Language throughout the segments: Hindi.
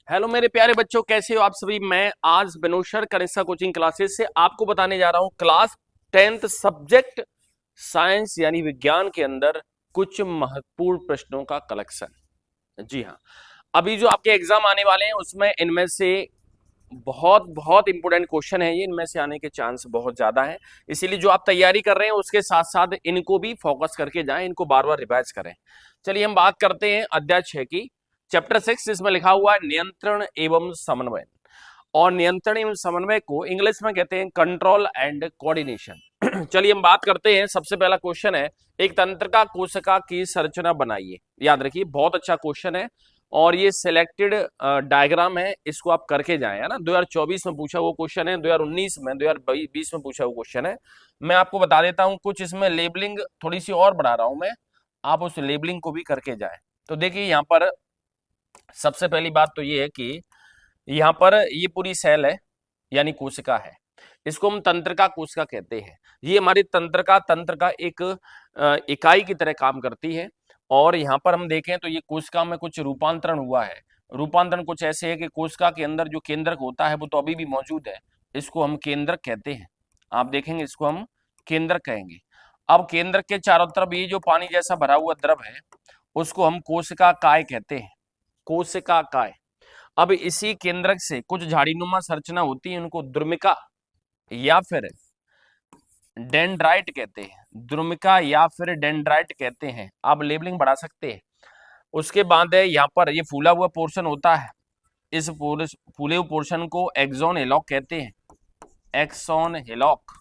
हेलो मेरे प्यारे बच्चों, कैसे हो आप सभी। मैं आज बिनोशर कनिष्ठा कोचिंग क्लासेस से आपको बताने जा रहा हूं क्लास 10th सब्जेक्ट साइंस यानी विज्ञान के अंदर कुछ महत्वपूर्ण प्रश्नों का कलेक्शन। जी हाँ, अभी जो आपके एग्जाम आने वाले हैं उसमें इनमें से बहुत बहुत इंपोर्टेंट क्वेश्चन है, ये इनमें से आने के चांस बहुत ज्यादा है। इसीलिए जो आप तैयारी कर रहे हैं उसके साथ साथ इनको भी फोकस करके जाएं, इनको बार बार रिवाइज करें। चलिए हम बात करते हैं अध्याय 6 की, चैप्टर 6। इसमें लिखा हुआ है नियंत्रण एवं समन्वय, और नियंत्रण एवं समन्वय को इंग्लिश में कहते हैं कंट्रोल एंड कोऑर्डिनेशन। चलिए हम बात करते हैं। सबसे पहला क्वेश्चन है, एक तंत्रिका कोशिका की संरचना बनाइए। याद रखिए, बहुत अच्छा क्वेश्चन है और ये सिलेक्टेड डायग्राम है, इसको आप करके जाएं, है ना। 2024 में पूछा वो क्वेश्चन है, 2019 में, 2020 में पूछा वो क्वेश्चन है। मैं आपको बता देता हूं, कुछ इसमें लेबलिंग थोड़ी सी और बढ़ा रहा हूं मैं, आप उस लेबलिंग को भी करके जाएं। तो देखिए यहाँ पर सबसे पहली बात तो ये है कि यहाँ पर ये पूरी सेल है यानी कोशिका है, इसको हम तंत्रिका कोशिका कहते हैं। ये हमारी तंत्र का एक इकाई की तरह काम करती है। और यहाँ पर हम देखें तो ये कोशिका में कुछ रूपांतरण हुआ है। रूपांतरण कुछ ऐसे है कि कोशिका के अंदर जो केंद्रक होता है वो तो अभी भी मौजूद है, इसको हम केंद्रक कहते हैं। आप देखेंगे इसको हम केंद्रक कहेंगे। अब केंद्रक के चारों तरफ ये जो पानी जैसा भरा हुआ द्रव है उसको हम कोशिका काय कहते हैं, कोशिका काय। अब इसी केंद्रक से कुछ झाड़ीनुमा संरचना होती है, उनको द्रुमिका या फिर डेंड्राइट कहते हैं, द्रुमिका या फिर डेंड्राइट कहते हैं। आप लेबलिंग बढ़ा सकते हैं। उसके बाद है यहाँ पर ये फूला हुआ पोर्शन होता है, इस फूले हुए पोर्शन को एक्सोन हिलॉक कहते हैं, एक्सोन हिलॉक।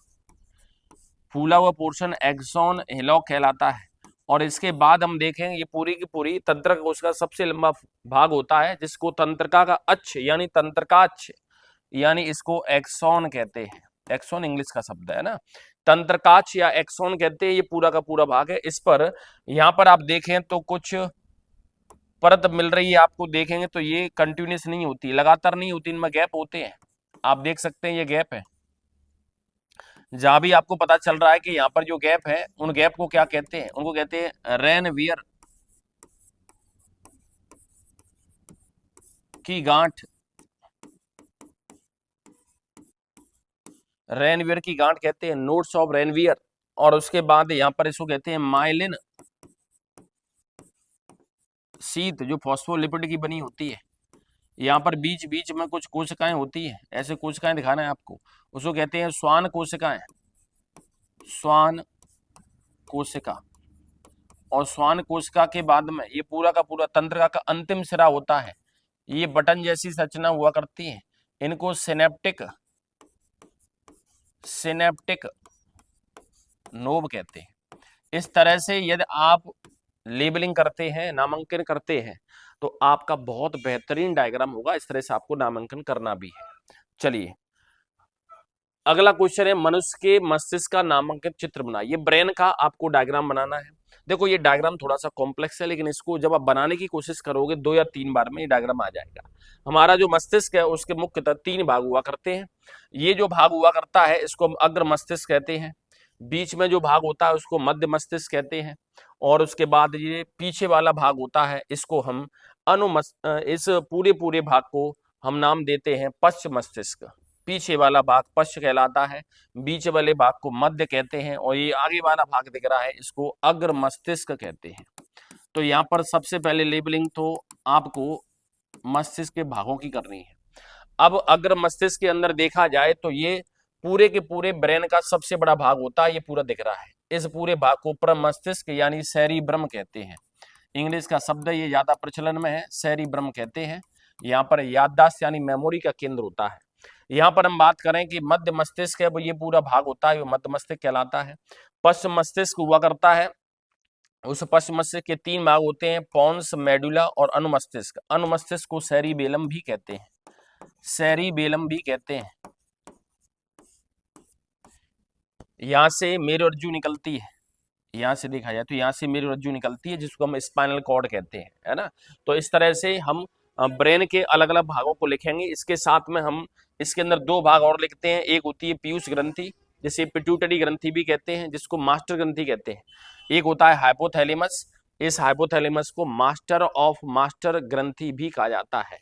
फूला हुआ पोर्शन एक्सोन हिलॉक कहलाता है। और इसके बाद हम देखें ये पूरी की पूरी तंत्रिका कोशिका सबसे लंबा भाग होता है, जिसको तंत्रिका का अक्ष यानी तंत्रिकाक्ष यानी इसको एक्सोन कहते हैं। एक्सोन इंग्लिश का शब्द है ना, तंत्रिकाक्ष या एक्सोन कहते हैं। ये पूरा का पूरा भाग है। इस पर यहाँ पर आप देखें तो कुछ परत मिल रही है आपको, देखेंगे तो ये कंटिन्यूस नहीं होती, लगातार नहीं होती, इनमें गैप होते हैं। आप देख सकते हैं ये गैप है। जहां भी आपको पता चल रहा है कि यहाँ पर जो गैप है, उन गैप को क्या कहते हैं, उनको कहते हैं रेनवियर की गांठ। रेनवियर की गांठ कहते हैं, नोट्स ऑफ रेनवियर। और उसके बाद यहाँ पर इसको कहते हैं माइलिन शीत, जो फॉस्फोलिपिड की बनी होती है। यहाँ पर बीच बीच में कुछ कोशिकाएं होती है, ऐसे कोशिकाएं दिखाना है आपको, उसको कहते हैं श्वान कोशिकाएं, श्वान कोशिका। और श्वान कोशिका के बाद में ये पूरा का पूरा तंत्रिका का अंतिम सिरा होता है, ये बटन जैसी संरचना हुआ करती है, इनको सिनेप्टिक सिनेप्टिक नोब कहते हैं। इस तरह से यदि आप लेबलिंग करते हैं, नामांकन करते हैं, तो आपका बहुत बेहतरीन डायग्राम होगा। इस तरह से आपको नामांकन करना भी है। चलिए अगला क्वेश्चन है, मनुष्य के मस्तिष्क का नामांकित चित्र बनाइए। ब्रेन का आपको डायग्राम बनाना है। देखो ये डायग्राम थोड़ा सा कॉम्प्लेक्स है, लेकिन इसको जब आप बनाने की कोशिश करोगे 2 या 3 बार में ये डायग्राम आ जाएगा। हमारा जो मस्तिष्क है उसके मुख्यतः 3 भाग हुआ करते हैं। ये जो भाग हुआ करता है इसको हम अग्र मस्तिष्क कहते हैं, बीच में जो भाग होता है उसको मध्य मस्तिष्क कहते हैं, और उसके बाद ये पीछे वाला भाग होता है इसको हम इस पूरे पूरे भाग को हम नाम देते हैं पश्च मस्तिष्क। पीछे वाला भाग पश्च कहलाता है, बीच वाले भाग को मध्य कहते हैं, और ये आगे वाला भाग दिख रहा है इसको अग्र मस्तिष्क कहते हैं। तो यहाँ पर सबसे पहले लेबलिंग तो आपको मस्तिष्क के भागों की करनी है। अब अग्र मस्तिष्क के अंदर देखा जाए तो ये पूरे के पूरे ब्रेन का सबसे बड़ा भाग होता है, ये पूरा दिख रहा है। इस पूरे भाग को प्रमस्तिष्क यानी सेरिब्रम कहते हैं। इंग्लिश का शब्द ये ज्यादा प्रचलन में है, सेरिब्रम कहते हैं। यहाँ पर याददाश्त यानी मेमोरी का केंद्र होता है। यहाँ पर हम बात करें कि मध्य मस्तिष्क है, वो ये पूरा भाग होता है, वो मध्य मस्तिष्क कहलाता है। पश्च मस्तिष्क हुआ करता है, उस पश्च मस्तिष्क के 3 भाग होते हैं, पोन्स, मेडुला और अनुमस्तिष्क। अनुमस्तिष्क को सेरिबेलम भी कहते हैं, सेरिबेलम भी कहते हैं। यहाँ से मेरुरज्जु निकलती है, यहाँ से देखा जाए तो यहाँ से मेरुरज्जु निकलती है, जिसको हम स्पाइनल कॉर्ड कहते हैं, है ना। तो इस तरह से हम ब्रेन के अलग अलग भागों को लिखेंगे। इसके साथ में हम इसके अंदर 2 भाग और लिखते हैं। एक होती है पीयूष ग्रंथि, जिसे पिट्यूटरी ग्रंथि भी कहते हैं, जिसको मास्टर ग्रंथि कहते हैं। एक होता है हाइपोथैलेमस, इस हाइपोथैलेमस को मास्टर ऑफ मास्टर ग्रंथि भी कहा जाता है।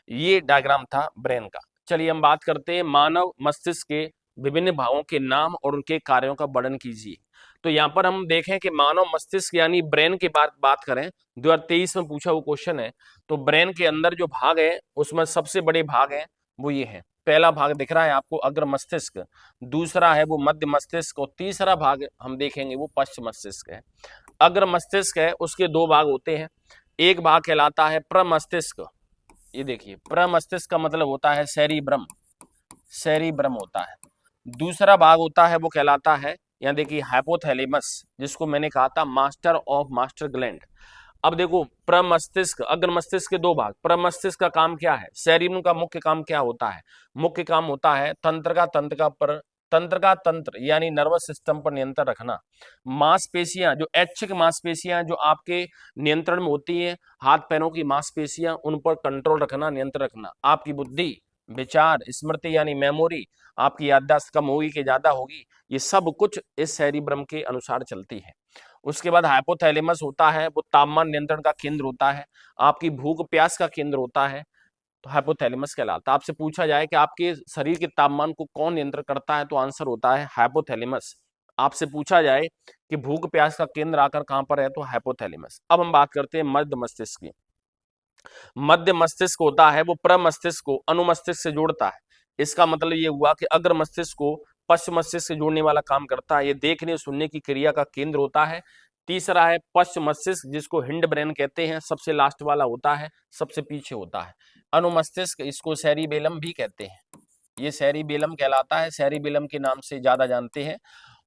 ये डायग्राम था ब्रेन का। चलिए हम बात करते हैं मानव मस्तिष्क के विभिन्न भागों के नाम और उनके कार्यों का वर्णन कीजिए। तो यहाँ पर हम देखें कि मानव मस्तिष्क यानी ब्रेन की बात करें, 2023 में पूछा हुआ क्वेश्चन है। तो ब्रेन के अंदर जो भाग है उसमें सबसे बड़े भाग है वो ये है। पहला भाग दिख रहा है आपको अग्र मस्तिष्क, दूसरा है वो मध्य मस्तिष्क और तीसरा भाग हम देखेंगे वो पश्च मस्तिष्क है। अग्र मस्तिष्क है उसके दो भाग होते हैं, एक भाग कहलाता है प्रमस्तिष्क। ये देखिए प्रमस्तिष्क का मतलब होता है सेरिब्रम, सेरिब्रम होता है। दूसरा भाग होता है वो कहलाता है, यहाँ देखिए हाइपोथैलेमस, जिसको मैंने कहा था मास्टर ऑफ मास्टर ग्लैंड। अब देखो प्रमस्तिष्क अग्र मस्तिष्क के दो भाग, प्रमस्तिष्क का काम क्या है, सेरिब्रम का मुख्य काम क्या होता है, मुख्य काम होता है तंत्र का तंत्र यानी नर्वस सिस्टम पर नियंत्रण रखना। मांसपेशियां जो ऐच्छिक मांसपेशियां जो आपके नियंत्रण में होती हैं, हाथ पैरों की मांसपेशियां उन पर कंट्रोल रखना, नियंत्रण रखना। आपकी बुद्धि, विचार, स्मृति यानी मेमोरी, आपकी याददाश्त कम होगी कि ज्यादा होगी, ये सब कुछ इस सेरिब्रम के अनुसार चलती है। उसके बाद हाइपोथैलेमस होता है वो तापमान नियंत्रण का केंद्र होता है, आपकी भूख प्यास का केंद्र होता है, तो हाइपोथैलेमस कहलाता है। आपसे पूछा जाए कि आपके शरीर के तापमान को कौन नियंत्रण करता है, तो आंसर होता है हाइपोथैलेमस। आपसे पूछा जाए कि भूख प्यास का केंद्र आकर कहां पर है, तो हाइपोथैलेमस। अब हम बात करते हैं मध्य मस्तिष्क की। मध्य मस्तिष्क होता है वो प्रमस्तिष्क को अनुमस्तिष्क से जोड़ता है। इसका मतलब ये हुआ कि अग्र मस्तिष्क को पश्चिम मस्तिष्क से जोड़ने वाला काम करता है, ये देखने सुनने की क्रिया का केंद्र होता है। तीसरा है पश्चिम मस्तिष्क जिसको हिंड ब्रेन कहते हैं, सबसे लास्ट वाला होता है, सबसे पीछे होता है। अनुमस्तिष्क इसको सेरिबेलम भी कहते हैं, ये सेरिबेलम कहलाता है, सेरिबेलम के नाम से ज्यादा जानते हैं।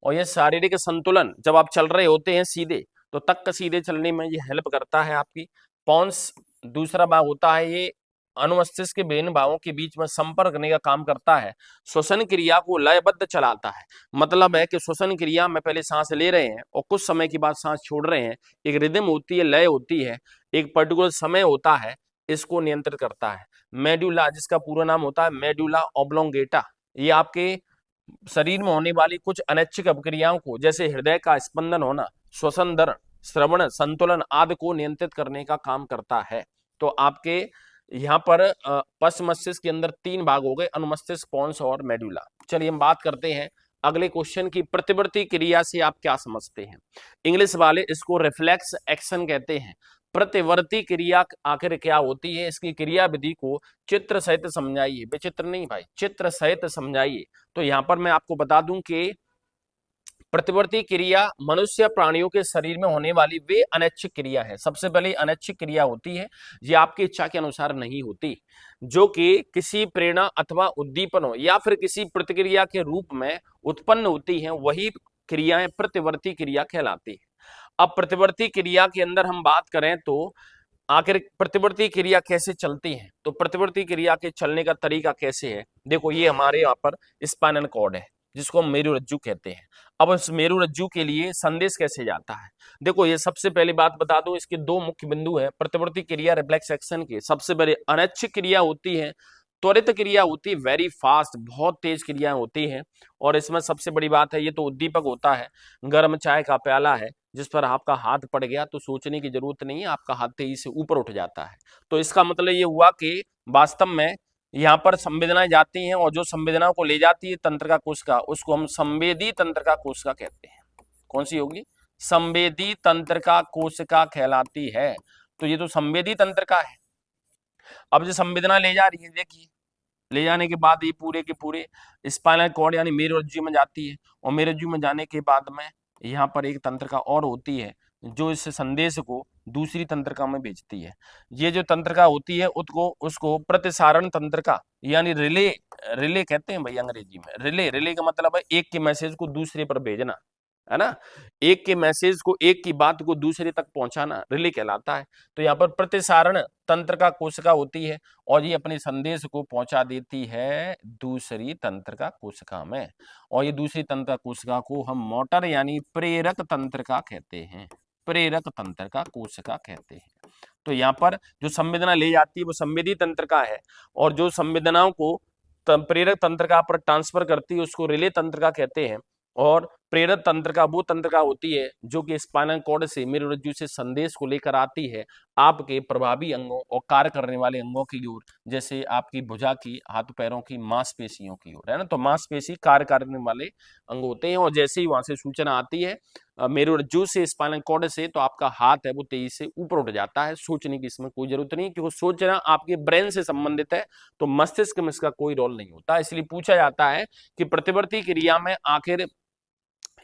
और ये शारीरिक संतुलन, जब आप चल रहे होते हैं सीधे, तो तक सीधे चलने में ये हेल्प करता है आपकी। पॉन्स दूसरा भाग होता है, ये अनुमस्तिष्क के विभिन्न भागों के बीच में संपर्क करने का काम करता है। श्वसन क्रिया को लयबद्ध चलाता है, मतलब है कि श्वसन क्रिया में पहले सांस ले रहे हैं और कुछ समय के बाद सांस छोड़ रहे हैं, एक रिदम होती है, लय होती है, एक पर्टिकुलर समय होता है, इसको नियंत्रित करता है। मेडुला जिसका पूरा नाम होता है मेडुला ऑब्लोंगेटा, ये आपके शरीर में होने वाली कुछ अनैच्छिक अपक्रियाओं को, जैसे हृदय का स्पंदन होना, श्वसन दर, श्रवण, संतुलन आदि को नियंत्रित करने का काम करता है। तो आपके यहाँ पर पश्च मस्तिष्क के अंदर तीन भाग हो गए, अनुमस्तिष्क, पोन्स और मेडुला। चलिए हम बात करते हैं अगले क्वेश्चन की, प्रतिवर्ती क्रिया से आप क्या समझते हैं। इंग्लिश वाले इसको रिफ्लेक्स एक्शन कहते हैं। प्रतिवर्ती क्रिया आखिर क्या होती है, इसकी क्रिया विधि को चित्र सहित समझाइए, विचित्र नहीं भाई, चित्र सहित समझाइए। तो यहाँ पर मैं आपको बता दूं कि प्रतिवर्ती क्रिया मनुष्य प्राणियों के शरीर में होने वाली वे अनैच्छिक क्रिया है। सबसे पहले अनैच्छिक क्रिया होती है, ये आपकी इच्छा के अनुसार नहीं होती, जो कि किसी प्रेरणा अथवा उद्दीपन हो या फिर किसी प्रतिक्रिया के रूप में उत्पन्न होती है, वही क्रियाएं प्रतिवर्ती क्रिया कहलाती है। अब प्रतिवर्ती क्रिया के अंदर हम बात करें तो आखिर प्रतिवर्ती क्रिया कैसे चलती है, तो प्रतिवर्ती क्रिया के चलने का तरीका कैसे है, देखो ये हमारे यहाँ पर स्पाइनल कॉर्ड है जिसको हम मेरुरज्जु कहते हैं। अब इस मेरुरज्जु के लिए संदेश कैसे जाता है, देखो ये सबसे पहली बात बता दूं, इसके दो मुख्य बिंदु है प्रतिवर्ती क्रिया रिफ्लेक्स एक्शन के। सबसे पहले अनैच्छिक क्रिया होती है, त्वरित क्रिया होती है, वेरी फास्ट, बहुत तेज क्रियाएं होती हैं। और इसमें सबसे बड़ी बात है, ये तो उद्दीपक होता है, गर्म चाय का प्याला है जिस पर आपका हाथ पड़ गया तो सोचने की जरूरत नहीं है, आपका हाथ तेजी से ऊपर उठ जाता है। तो इसका मतलब ये हुआ कि वास्तव में यहाँ पर संवेदनाएं जाती हैं और जो संवेदनाओं को ले जाती है तंत्रिका कोशिका, उसको हम संवेदी तंत्रिका कोशिका कहते हैं। कौन सी होगी, संवेदी तंत्रिका कोशिका कहलाती है। तो ये तो संवेदी तंत्रिका है। अब जो संवेदना ले जा रही है, देखिए ले जाने के बाद ये पूरे के पूरे स्पाइनल कॉर्ड यानी मेरुरज्जु में जाती है, और मेरुरज्जु में जाने के बाद में यहाँ पर एक तंत्रिका और होती है जो इस संदेश को दूसरी तंत्रिका में भेजती है। ये जो तंत्रिका होती है उसको प्रतिसारण तंत्रिका यानी रिले, रिले कहते हैं भाई अंग्रेजी में। रिले, रिले का मतलब है एक के मैसेज को दूसरे पर भेजना, है ना, एक के मैसेज को, एक की बात को दूसरे तक पहुंचाना रिले कहलाता है। तो यहाँ पर प्रतिसारण तंत्रिका कोशिका होती है और ये अपने संदेश को पहुंचा देती है दूसरी तंत्रिका कोशिका में, और ये दूसरी तंत्रिका कोशिका को हम मोटर यानी प्रेरक तंत्रिका कहते हैं, प्रेरक तंत्रिका कोशिका कहते हैं। तो यहाँ पर जो संवेदना ले जाती है वो संवेदी तंत्रिका है, और जो संवेदनाओं को प्रेरक तंत्रिका पर ट्रांसफर करती है उसको रिले तंत्रिका कहते हैं, और प्रेरक तंत्रिका वो तंत्रिका होती है जो कि स्पाइनल कॉर्ड से मेरुरज्जु से संदेश को लेकर आती है आपके प्रभावी अंगों और कार्य करने वाले अंगों की ओर, जैसे आपकी भुजा की, हाथ पैरों की मांसपेशियों की ओर, है ना। तो मांसपेशी कार्य करने वाले अंग होते हैं, और जैसे ही वहां से सूचना आती है मेरुरज्जु से, स्पाइनल कॉर्ड से, तो आपका हाथ है वो तेजी से ऊपर उठ जाता है। सोचने की इसमें कोई जरूरत नहीं, क्योंकि सोचना आपके ब्रेन से संबंधित है, तो मस्तिष्क में इसका कोई रोल नहीं होता। इसलिए पूछा जाता है कि प्रतिवर्ती क्रिया में आखिर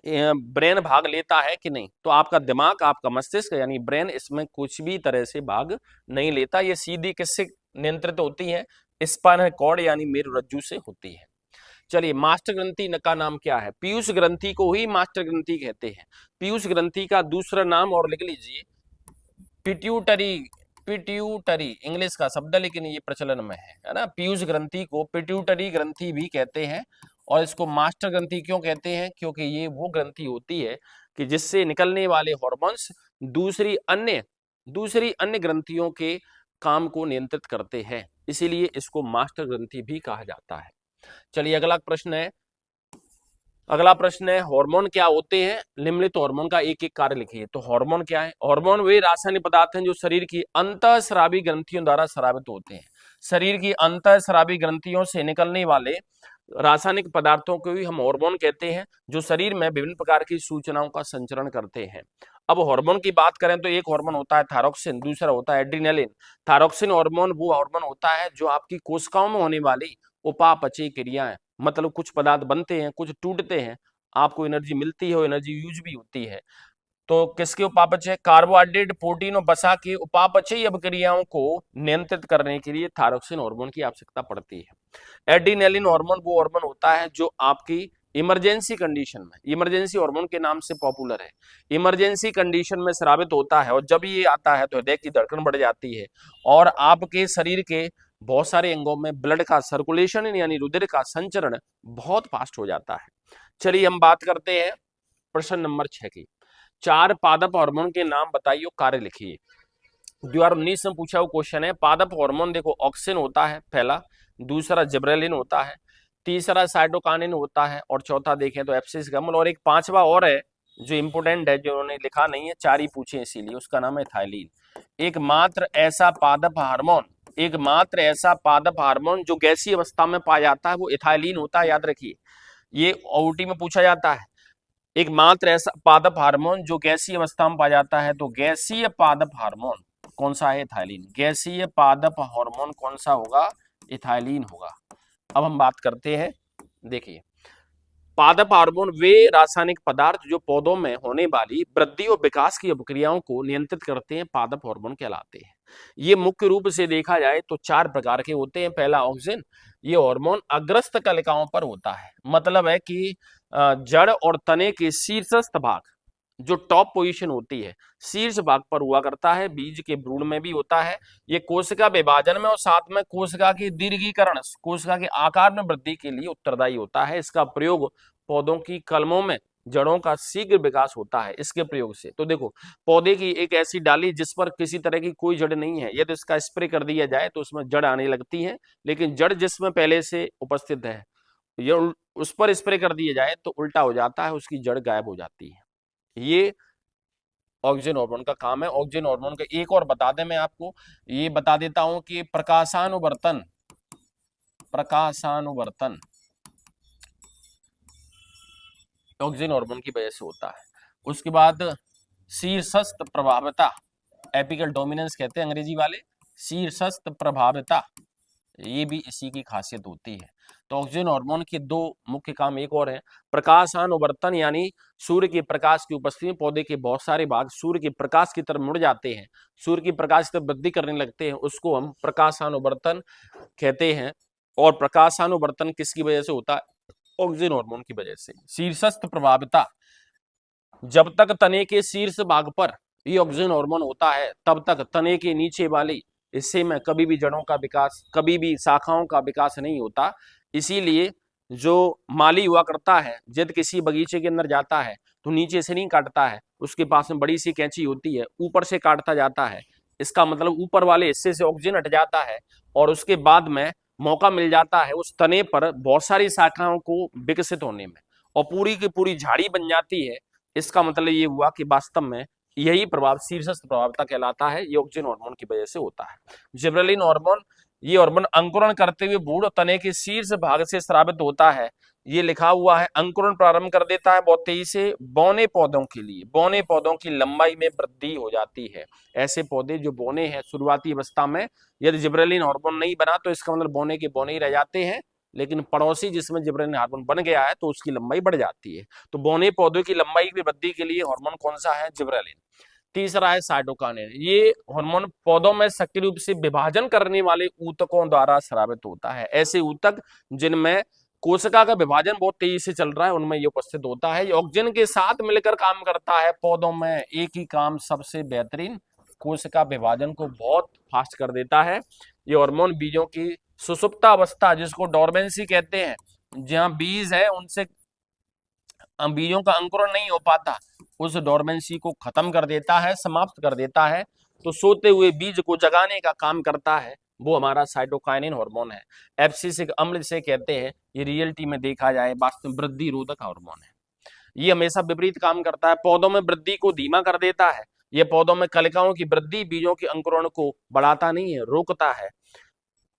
ब्रेन भाग लेता है कि नहीं, तो आपका दिमाग, आपका मस्तिष्क यानी ब्रेन इसमें कुछ भी तरह से भाग नहीं लेता। ये सीधी किससे नियंत्रित होती है? स्पाइनल कॉर्ड यानी मेरुरज्जु से होती है। चलिए, मास्टर ग्रंथि का नाम क्या है? पीयूष ग्रंथि को ही मास्टर ग्रंथि कहते हैं। पीयूष ग्रंथि का दूसरा नाम और लिख लीजिए, पिट्यूटरी। पिट्यूटरी इंग्लिश का शब्द, लेकिन ये प्रचलन में है ना। पीयूष ग्रंथि को पिट्यूटरी ग्रंथि भी कहते हैं, और इसको मास्टर ग्रंथि क्यों कहते हैं? क्योंकि ये वो ग्रंथि होती है कि जिससे निकलने वाले हॉर्मोन्स दूसरी अन्य ग्रंथियों के काम को नियंत्रित करते हैं, इसीलिए इसको मास्टर ग्रंथि भी कहा जाता है। चलिए, अगला प्रश्न है हार्मोन क्या होते हैं? निम्नलिखित हार्मोन का एक एक कार्य लिखिए। तो हार्मोन क्या है? हार्मोन वे रासायनिक पदार्थ हैं जो शरीर की अंतःस्रावी ग्रंथियों द्वारा स्रावित होते हैं। शरीर की अंतःस्रावी ग्रंथियों से निकलने वाले रासायनिक पदार्थों को भी हम हार्मोन कहते हैं, जो शरीर में विभिन्न प्रकार की सूचनाओं का संचरण करते हैं। अब हार्मोन की बात करें तो एक हार्मोन होता है थायरोक्सिन, दूसरा होता है एड्रिनलिन। थायरोक्सिन हार्मोन वो हार्मोन होता है जो आपकी कोशिकाओं में होने वाली उपापचयी क्रियाएं, मतलब कुछ पदार्थ बनते हैं, कुछ टूटते हैं, आपको एनर्जी मिलती है और एनर्जी यूज भी होती है। तो किसके उपापचय? कार्बोहाइड्रेट, प्रोटीन और वसा की उपापचयी अभिक्रियाओं को नियंत्रित करने के लिए थायरोक्सिन हार्मोन की आवश्यकता पड़ती है। एड्रिनलिन हार्मोन वो हार्मोन होता है जो आपकी इमरजेंसी कंडीशन में, इमरजेंसी हार्मोन के नाम से पॉपुलर है, इमरजेंसी कंडीशन में स्रावित होता है, और जब ये आता है तो हृदय की धड़कन बढ़ जाती है, और आपके शरीर के बहुत सारे अंगों में ब्लड का सर्कुलेशन यानी रुधिर का संचरण बहुत फास्ट हो जाता है। चलिए, हम बात करते हैं प्रश्न नंबर 6 की। 4 पादप हार्मोन के नाम बताइए, कार्य लिखिए। 2019 में पूछा हुआ क्वेश्चन है। पादप हार्मोन देखो, ऑक्सिन होता है पहला, दूसरा जिब्रेलिन होता है, तीसरा साइटोकाइनिन होता है, और चौथा देखें तो एब्सिस गमल, और एक पांचवा और है जो इंपोर्टेंट है, जो उन्होंने लिखा नहीं है, 4 ही पूछे इसीलिए, उसका नाम है थाइलीन। एकमात्र ऐसा पादप हार्मोन जो गैसीय अवस्था में पाया जाता है वो इथाइलिन होता है, याद रखिए, ये ओटी में पूछा जाता है। एकमात्र ऐसा पादप हार्मोन जो गैसीय अवस्था में पाया जाता है, तो गैसीय पादप हार्मोन कौन सा है? इथाइलिन। गैसीय पादप हार्मोन कौन सा होगा? इथाइलिन होगा। अब हम बात करते हैं, देखिए, पादप हार्मोन वे रासायनिक पदार्थ जो पौधों में होने वाली वृद्धि और विकास की अभिक्रियाओं को नियंत्रित करते हैं, पादप हार्मोन कहलाते हैं। ये मुख्य रूप से देखा जाए तो 4 प्रकार के होते हैं। पहला ऑक्सिन, ये हार्मोन अग्रस्त कलिकाओं पर होता है, मतलब है कि जड़ और तने के शीर्षस्थ भाग, जो टॉप पोजीशन होती है, शीर्ष भाग पर हुआ करता है। बीज के भ्रूण में भी होता है। ये कोशिका विभाजन में और साथ में कोशिका की दीर्घीकरण, कोशिका के आकार में वृद्धि के लिए उत्तरदायी होता है। इसका प्रयोग पौधों की कलमों में जड़ों का शीघ्र विकास होता है इसके प्रयोग से। तो देखो, पौधे की एक ऐसी डाली जिस पर किसी तरह की कोई जड़ नहीं है, यदि इसका स्प्रे कर दिया जाए तो उसमें जड़ आने लगती है, लेकिन जड़ जिसमें पहले से उपस्थित है, ये उस पर स्प्रे कर दिया जाए तो उल्टा हो जाता है, उसकी जड़ गायब हो जाती है। ये ऑक्सीजन हार्मोन का काम है। ऑक्सीजन हार्मोन का एक और बता दें, मैं आपको ये बता देता हूं कि प्रकाशानुवर्तन ऑक्सीजन हार्मोन की वजह से होता है। उसके बाद शीर्षस्थ प्रभाविता, एपिकल डोमिनेंस कहते हैं अंग्रेजी वाले, शीर्षस्थ प्रभाविता, ये भी इसी की खासियत होती है। तो ऑक्सीजन हार्मोन के 2 मुख्य काम एक और है। प्रकाशानुवर्तन यानी सूर्य के प्रकाश की उपस्थिति में पौधे के बहुत सारे भाग सूर्य के प्रकाश की तरफ मुड़ जाते हैं, सूर्य की प्रकाश की तरफ वृद्धि करने लगते हैं, उसको हम प्रकाशानुवर्तन कहते हैं। और प्रकाशानुवर्तन किसकी वजह से होता है? ऑक्सीजन हार्मोन की वजह से। शीर्षस्थ प्रभाविता, जब तक तने के शीर्ष भाग पर ये ऑक्सीजन हार्मोन होता है, तब तक तने के नीचे वाली हिस्से में कभी भी जड़ों का विकास, कभी भी शाखाओं का विकास नहीं होता। इसीलिए जो माली हुआ करता है, जब किसी बगीचे के अंदर जाता है तो नीचे से नहीं काटता है, उसके पास में बड़ी सी कैंची होती है, ऊपर से काटता जाता है। इसका मतलब ऊपर वाले हिस्से से ऑक्सीजन हट जाता है, और उसके बाद में मौका मिल जाता है उस तने पर बहुत सारी शाखाओं को विकसित होने में, और पूरी की पूरी झाड़ी बन जाती है, इसका मतलब ये हुआ कि वास्तव में यही प्रभाव शीर्षस्थ प्रभावता कहलाता है, ये ऑक्सीजन हार्मोन की वजह से होता है। जिबरेलिन हार्मोन, ये हार्मोन अंकुरण करते हुए भ्रूण तने के शीर्ष भाग से स्रावित होता है। ये लिखा हुआ है, अंकुरण प्रारंभ कर देता है बहुत तेजी से। बौने पौधों के लिए, बौने पौधों की लंबाई में वृद्धि हो जाती है। ऐसे पौधे जो बौने हैं शुरुआती अवस्था में, यदि जिबरेलिन हार्मोन नहीं बना तो इसका मतलब बौने के बौने ही रह जाते हैं, लेकिन पड़ोसी जिसमें जिबरेलिन हार्मोन बन गया है तो उसकी लंबाई बढ़ जाती है। तो बौने पौधों की लंबाई की वृद्धि के लिए हार्मोन कौन सा है? जिबरेलिन। तीसरा है साइटोकाइनिन। ये हार्मोन पौधों में सक्रिय रूप से विभाजन करने वाले ऊतकों द्वारा स्रावित होता है। ऐसे ऊतक जिनमें कोशिका का विभाजन बहुत तेजी से चल रहा है, उनमें ये उपस्थित होता है। ये ऑक्सीजन के साथ मिलकर काम करता है। पौधों में एक ही काम सबसे बेहतरीन, कोशिका विभाजन को बहुत फास्ट कर देता है। ये हार्मोन बीजों की सुषुप्त अवस्था, जिसको डोरमेंसी कहते हैं, जहां बीज है उनसे बीजों का अंकुरण नहीं हो पाता, उस डोरमेंसी को खत्म कर देता है, समाप्त कर देता है। तो सोते हुए बीज को जगाने का काम करता है, वो हमारा साइटोकाइनिन हार्मोन है। एब्सिसिक अम्ल जिसे कहते हैं, ये रियलिटी में देखा जाए वास्तव में वृद्धि रोधक हार्मोन है। ये हमेशा विपरीत काम करता है, पौधों में वृद्धि को धीमा कर देता है। ये पौधों में कलिकाओं की वृद्धि, बीजों के अंकुरण को बढ़ाता नहीं है, रोकता है।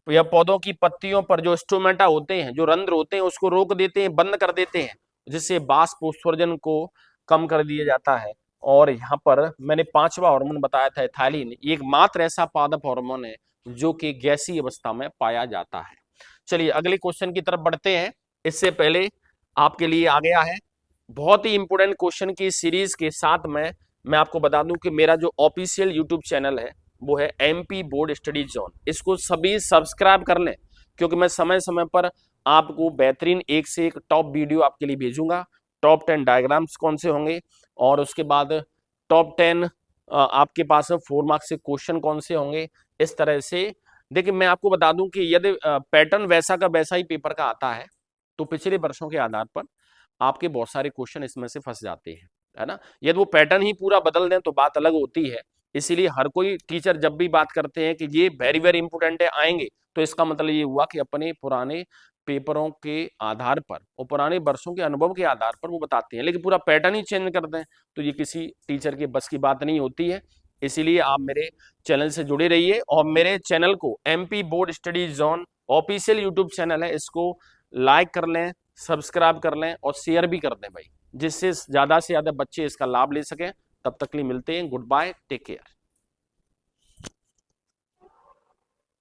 यह पौधों की पत्तियों पर जो स्टोमेटा होते हैं, जो रंध्र होते हैं, उसको रोक देते हैं, बंद कर देते हैं, जिससे बाष्पोत्सर्जन को कम कर दिया जाता है। और यहाँ पर मैंने पांचवा हार्मोन बताया था एथाइलिन, एक मात्र ऐसा पादप हार्मोन है जो कि गैसीय अवस्था में पाया जाता है। चलिए अगले क्वेश्चन की तरफ बढ़ते हैं। इससे पहले आपके लिए आ गया है बहुत ही इंपोर्टेंट क्वेश्चन की सीरीज के साथ में मैं आपको बता दूं कि मेरा जो ऑफिशियल यूट्यूब चैनल है वो है एमपी बोर्ड स्टडी जोन। इसको सभी सब्सक्राइब कर लें, क्योंकि मैं समय समय पर आपको बेहतरीन एक से एक टॉप वीडियो आपके लिए भेजूंगा। टॉप 10 डायग्राम्स कौन से होंगे, और उसके बाद टॉप 10 आपके पास 4 मार्क्स से क्वेश्चन कौन से होंगे, इस तरह से। देखिए मैं आपको बता दूं कि यदि पैटर्न वैसा का वैसा ही पेपर का आता है तो पिछले वर्षों के आधार पर आपके बहुत सारे क्वेश्चन इसमें से फंस जाते हैं, है ना। यदि वो पैटर्न ही पूरा बदल दें तो बात अलग होती है। इसीलिए हर कोई टीचर जब भी बात करते हैं कि ये वेरी वेरी इंपोर्टेंट है आएंगे, तो इसका मतलब ये हुआ कि अपने पुराने पेपरों के आधार पर और पुराने वर्षों के अनुभव के आधार पर वो बताते हैं, लेकिन पूरा पैटर्न ही चेंज कर दें तो ये किसी टीचर के बस की बात नहीं होती है। इसीलिए आप मेरे चैनल से जुड़े रहिए, और मेरे चैनल को MP board study zone official YouTube channel है, इसको लाइक कर लें, सब्सक्राइब कर लें और शेयर भी कर दें भाई, जिससे ज्यादा से ज्यादा बच्चे इसका लाभ ले सकें। तब तक के लिए मिलते हैं, गुड बाय, टेक केयर।